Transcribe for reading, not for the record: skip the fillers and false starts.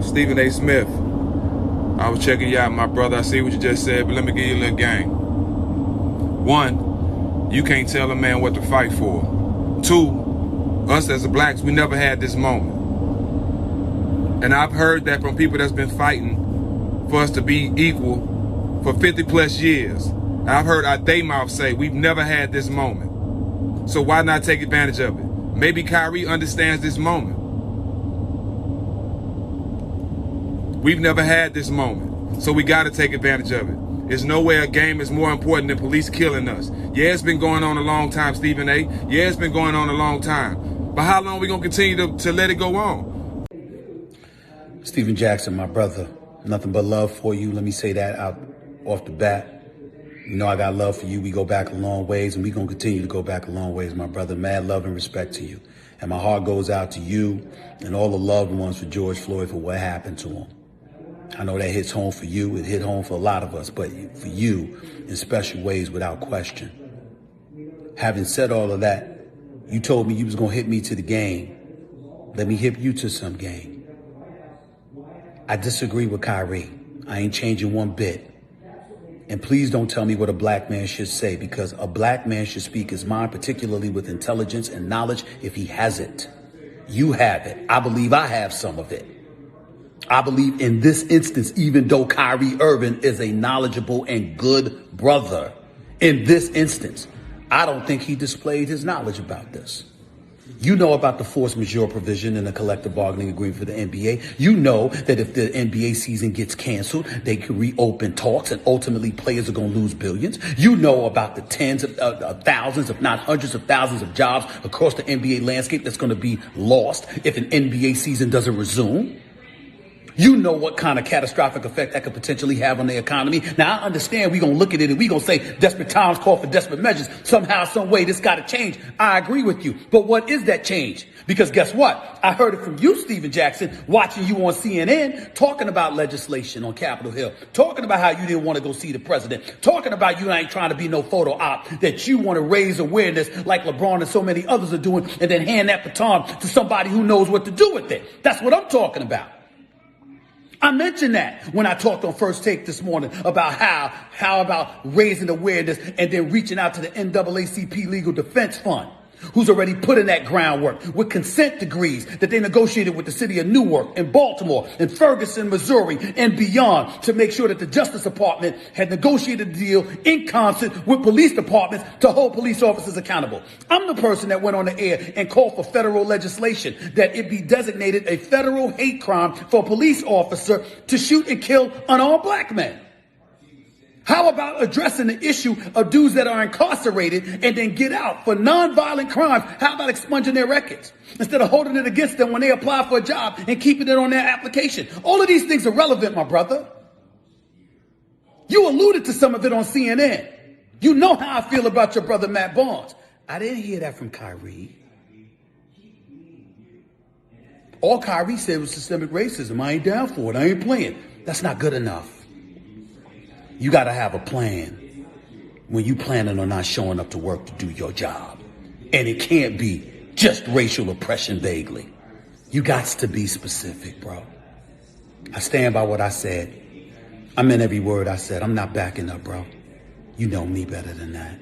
Stephen A. Smith. I was checking you out, my brother. I see what you just said, but let me give you a little game. One, you can't tell a man what to fight for. Two, us as the blacks, we never had this moment. And I've heard that from people that's been fighting for us to be equal for 50 plus years. And I've heard out their mouth say, we've never had this moment. So why not take advantage of it? Maybe Kyrie understands this moment. We've never had this moment, so we got to take advantage of it. There's no way a game is more important than police killing us. Yeah, it's been going on a long time, Stephen A. Yeah, it's been going on a long time. But how long are we going to continue to let it go on? Stephen Jackson, my brother, nothing but love for you. Let me say that out off the bat. You know I got love for you. We go back a long ways, and we're going to continue to go back a long ways, my brother. Mad love and respect to you. And my heart goes out to you and all the loved ones for George Floyd for what happened to him. I know that hits home for you. It hit home for a lot of us, but for you in special ways without question. Having said all of that, you told me you was going to hit me to the game. Let me hit you to some game. I disagree with Kyrie. I ain't changing one bit. And please don't tell me what a black man should say, because a black man should speak his mind, particularly with intelligence and knowledge if he has it. You have it. I believe I have some of it. I believe in this instance, even though Kyrie Irving is a knowledgeable and good brother, in this instance, I don't think he displayed his knowledge about this. You know about the force majeure provision in the collective bargaining agreement for the NBA. You know that if the NBA season gets canceled, they can reopen talks and ultimately players are going to lose billions. You know about the tens of thousands, if not hundreds of thousands of jobs across the NBA landscape that's going to be lost if an NBA season doesn't resume. You know what kind of catastrophic effect that could potentially have on the economy. Now, I understand we're going to look at it and we're going to say desperate times call for desperate measures. Somehow, some way, this got to change. I agree with you. But what is that change? Because guess what? I heard it from you, Stephen Jackson, watching you on CNN, talking about legislation on Capitol Hill, talking about how you didn't want to go see the president, talking about you ain't trying to be no photo op, that you want to raise awareness like LeBron and so many others are doing, and then hand that baton to somebody who knows what to do with it. That's what I'm talking about. I mentioned that when I talked on First Take this morning about how about raising awareness and then reaching out to the NAACP Legal Defense Fund, who's already put in that groundwork with consent decrees that they negotiated with the city of Newark and Baltimore and Ferguson, Missouri, and beyond to make sure that the Justice Department had negotiated a deal in concert with police departments to hold police officers accountable. I'm the person that went on the air and called for federal legislation that it be designated a federal hate crime for a police officer to shoot and kill unarmed black men. How about addressing the issue of dudes that are incarcerated and then get out for nonviolent crimes? How about expunging their records instead of holding it against them when they apply for a job and keeping it on their application? All of these things are relevant, my brother. You alluded to some of it on CNN. You know how I feel about your brother, Matt Barnes. I didn't hear that from Kyrie. All Kyrie said was systemic racism. I ain't down for it. I ain't playing. That's not good enough. You got to have a plan when you planning on not showing up to work to do your job. And it can't be just racial oppression vaguely. You got to be specific, bro. I stand by what I said. I meant every word I said. I'm not backing up, bro. You know me better than that.